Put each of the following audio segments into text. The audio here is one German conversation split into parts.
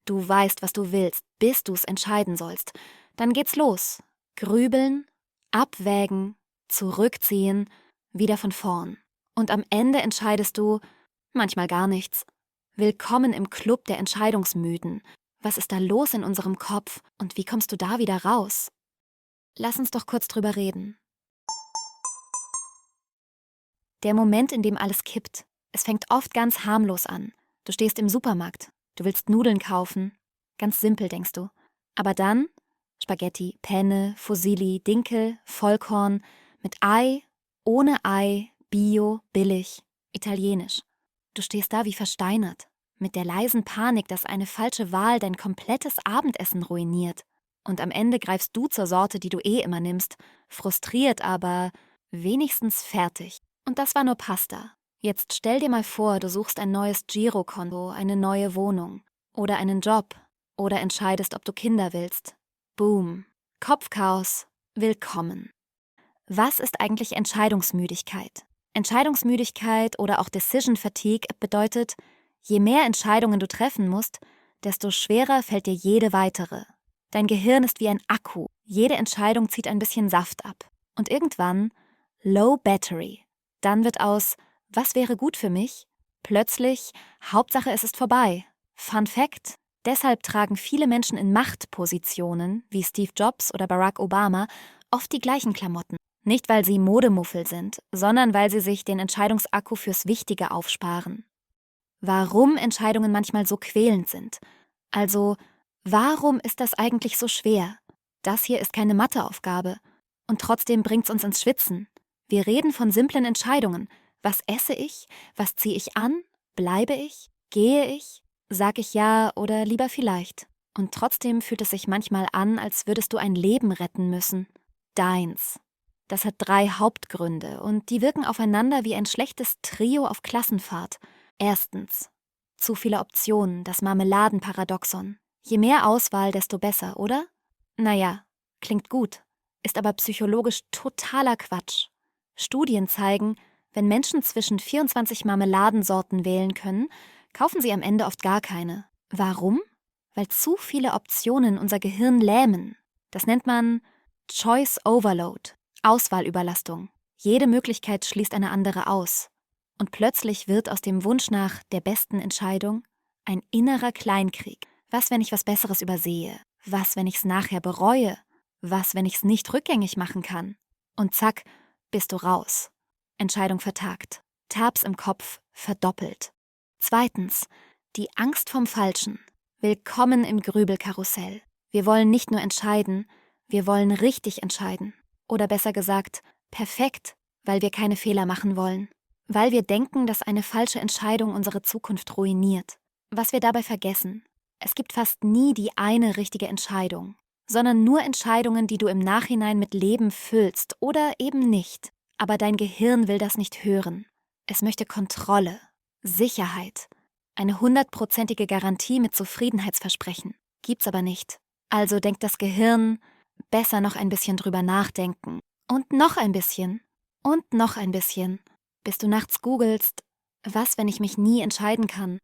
Du weißt, was du willst, bis du's entscheiden sollst. Dann geht's los. Grübeln, abwägen, zurückziehen, wieder von vorn. Und am Ende entscheidest du manchmal gar nichts. Willkommen im Club der Entscheidungsmüden. Was ist da los in unserem Kopf und wie kommst du da wieder raus? Lass uns doch kurz drüber reden. Der Moment, in dem alles kippt. Es fängt oft ganz harmlos an. Du stehst im Supermarkt. Du willst Nudeln kaufen. Ganz simpel, denkst du. Aber dann Spaghetti, Penne, Fusilli, Dinkel, Vollkorn, mit Ei, ohne Ei, Bio, billig, italienisch. Du stehst da wie versteinert, mit der leisen Panik, dass eine falsche Wahl dein komplettes Abendessen ruiniert. Und am Ende greifst du zur Sorte, die du immer nimmst, frustriert, aber wenigstens fertig. Und das war nur Pasta. Jetzt stell dir mal vor, du suchst ein neues Girokonto, eine neue Wohnung oder einen Job oder entscheidest, ob du Kinder willst. Boom. Kopfchaos. Willkommen. Was ist eigentlich Entscheidungsmüdigkeit? Entscheidungsmüdigkeit oder auch Decision Fatigue bedeutet, je mehr Entscheidungen du treffen musst, desto schwerer fällt dir jede weitere. Dein Gehirn ist wie ein Akku. Jede Entscheidung zieht ein bisschen Saft ab. Und irgendwann Low Battery. Dann wird aus was wäre gut für mich? Plötzlich Hauptsache es ist vorbei. Fun Fact: Deshalb tragen viele Menschen in Machtpositionen, wie Steve Jobs oder Barack Obama, oft die gleichen Klamotten. Nicht, weil sie Modemuffel sind, sondern weil sie sich den Entscheidungsakku fürs Wichtige aufsparen. Warum Entscheidungen manchmal so quälend sind. Also, warum ist das eigentlich so schwer? Das hier ist keine Matheaufgabe. Und trotzdem bringt's uns ins Schwitzen. Wir reden von simplen Entscheidungen. Was esse ich? Was ziehe ich an? Bleibe ich? Gehe ich? Sag ich ja oder lieber vielleicht? Und trotzdem fühlt es sich manchmal an, als würdest du ein Leben retten müssen. Deins. Das hat 3 Hauptgründe und die wirken aufeinander wie ein schlechtes Trio auf Klassenfahrt. Erstens. Zu viele Optionen, das Marmeladenparadoxon. Je mehr Auswahl, desto besser, oder? Naja, klingt gut, ist aber psychologisch totaler Quatsch. Studien zeigen, wenn Menschen zwischen 24 Marmeladensorten wählen können, kaufen sie am Ende oft gar keine. Warum? Weil zu viele Optionen unser Gehirn lähmen. Das nennt man Choice Overload, Auswahlüberlastung. Jede Möglichkeit schließt eine andere aus. Und plötzlich wird aus dem Wunsch nach der besten Entscheidung ein innerer Kleinkrieg. Was, wenn ich was Besseres übersehe? Was, wenn ich es nachher bereue? Was, wenn ich es nicht rückgängig machen kann? Und zack, bist du raus. Entscheidung vertagt. Tabs im Kopf verdoppelt. Zweitens, die Angst vom Falschen. Willkommen im Grübelkarussell. Wir wollen nicht nur entscheiden, wir wollen richtig entscheiden. Oder besser gesagt, perfekt, weil wir keine Fehler machen wollen. Weil wir denken, dass eine falsche Entscheidung unsere Zukunft ruiniert. Was wir dabei vergessen: Es gibt fast nie die eine richtige Entscheidung, sondern nur Entscheidungen, die du im Nachhinein mit Leben füllst oder eben nicht. Aber dein Gehirn will das nicht hören. Es möchte Kontrolle, Sicherheit, eine 100%ige Garantie mit Zufriedenheitsversprechen. Gibt's aber nicht. Also denkt das Gehirn, besser noch ein bisschen drüber nachdenken. Und noch ein bisschen. Und noch ein bisschen. Bis du nachts googelst, was, wenn ich mich nie entscheiden kann?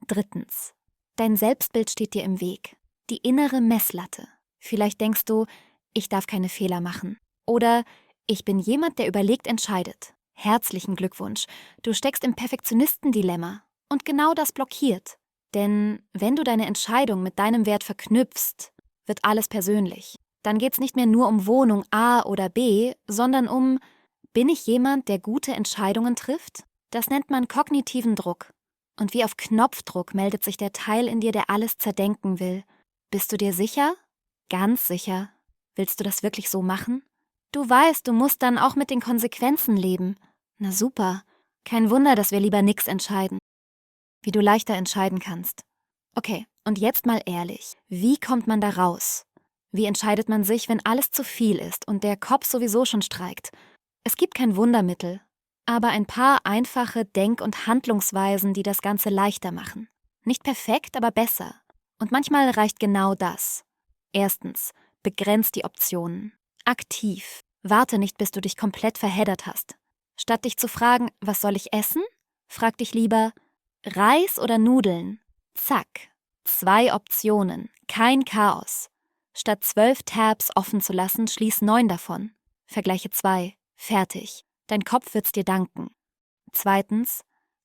Drittens. Dein Selbstbild steht dir im Weg. Die innere Messlatte. Vielleicht denkst du, ich darf keine Fehler machen. Oder ich bin jemand, der überlegt entscheidet. Herzlichen Glückwunsch. Du steckst im Perfektionistendilemma. Und genau das blockiert. Denn wenn du deine Entscheidung mit deinem Wert verknüpfst, wird alles persönlich. Dann geht's nicht mehr nur um Wohnung A oder B, sondern um: Bin ich jemand, der gute Entscheidungen trifft? Das nennt man kognitiven Druck. Und wie auf Knopfdruck meldet sich der Teil in dir, der alles zerdenken will. Bist du dir sicher? Ganz sicher. Willst du das wirklich so machen? Du weißt, du musst dann auch mit den Konsequenzen leben. Na super. Kein Wunder, dass wir lieber nix entscheiden. Wie du leichter entscheiden kannst. Okay, und jetzt mal ehrlich. Wie kommt man da raus? Wie entscheidet man sich, wenn alles zu viel ist und der Kopf sowieso schon streikt? Es gibt kein Wundermittel, aber ein paar einfache Denk- und Handlungsweisen, die das Ganze leichter machen. Nicht perfekt, aber besser. Und manchmal reicht genau das. Erstens, begrenz die Optionen. Aktiv. Warte nicht, bis du dich komplett verheddert hast. Statt dich zu fragen, was soll ich essen? Frag dich lieber, Reis oder Nudeln? Zack. 2 Optionen, kein Chaos. Statt 12 Tabs offen zu lassen, schließ 9 davon. Vergleiche 2. Fertig. Dein Kopf wird's dir danken. 2.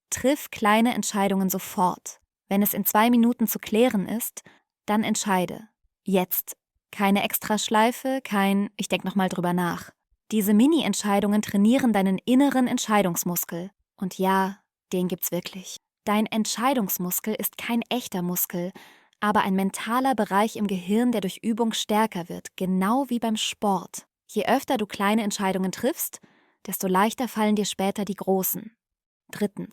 Triff kleine Entscheidungen sofort. Wenn es in 2 Minuten zu klären ist, dann entscheide. Jetzt. Keine Extraschleife, kein Ich denk nochmal drüber nach. Diese Mini-Entscheidungen trainieren deinen inneren Entscheidungsmuskel. Und ja, den gibt's wirklich. Dein Entscheidungsmuskel ist kein echter Muskel, aber ein mentaler Bereich im Gehirn, der durch Übung stärker wird, genau wie beim Sport. Je öfter du kleine Entscheidungen triffst, desto leichter fallen dir später die großen. 3.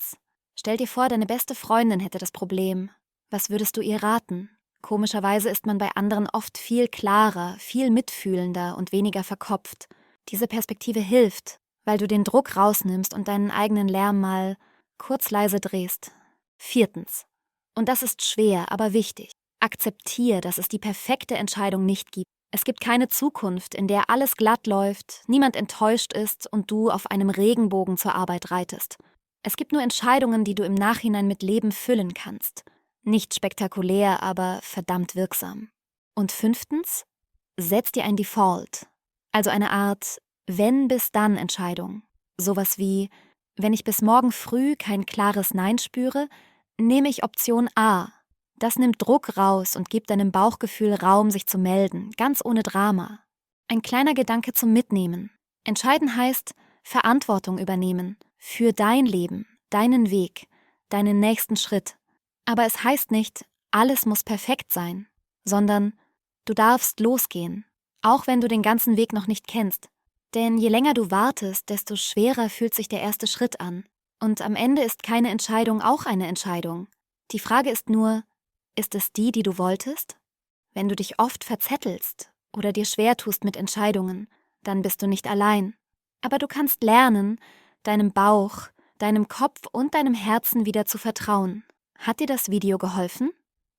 Stell dir vor, deine beste Freundin hätte das Problem. Was würdest du ihr raten? Komischerweise ist man bei anderen oft viel klarer, viel mitfühlender und weniger verkopft. Diese Perspektive hilft, weil du den Druck rausnimmst und deinen eigenen Lärm mal kurz leise drehst. 4. Und das ist schwer, aber wichtig. Akzeptier, dass es die perfekte Entscheidung nicht gibt. Es gibt keine Zukunft, in der alles glatt läuft, niemand enttäuscht ist und du auf einem Regenbogen zur Arbeit reitest. Es gibt nur Entscheidungen, die du im Nachhinein mit Leben füllen kannst. Nicht spektakulär, aber verdammt wirksam. Und 5. Setz dir ein Default, also eine Art Wenn-bis-dann-Entscheidung. Sowas wie, wenn ich bis morgen früh kein klares Nein spüre, nehme ich Option A. Das nimmt Druck raus und gibt deinem Bauchgefühl Raum, sich zu melden, ganz ohne Drama. Ein kleiner Gedanke zum Mitnehmen. Entscheiden heißt Verantwortung übernehmen für dein Leben, deinen Weg, deinen nächsten Schritt. Aber es heißt nicht, alles muss perfekt sein, sondern du darfst losgehen, auch wenn du den ganzen Weg noch nicht kennst. Denn je länger du wartest, desto schwerer fühlt sich der erste Schritt an. Und am Ende ist keine Entscheidung auch eine Entscheidung. Die Frage ist nur, ist es die, die du wolltest? Wenn du dich oft verzettelst oder dir schwer tust mit Entscheidungen, dann bist du nicht allein. Aber du kannst lernen, deinem Bauch, deinem Kopf und deinem Herzen wieder zu vertrauen. Hat dir das Video geholfen?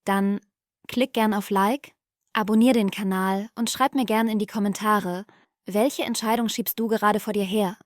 Dann klick gern auf Like, abonnier den Kanal und schreib mir gern in die Kommentare, welche Entscheidung schiebst du gerade vor dir her?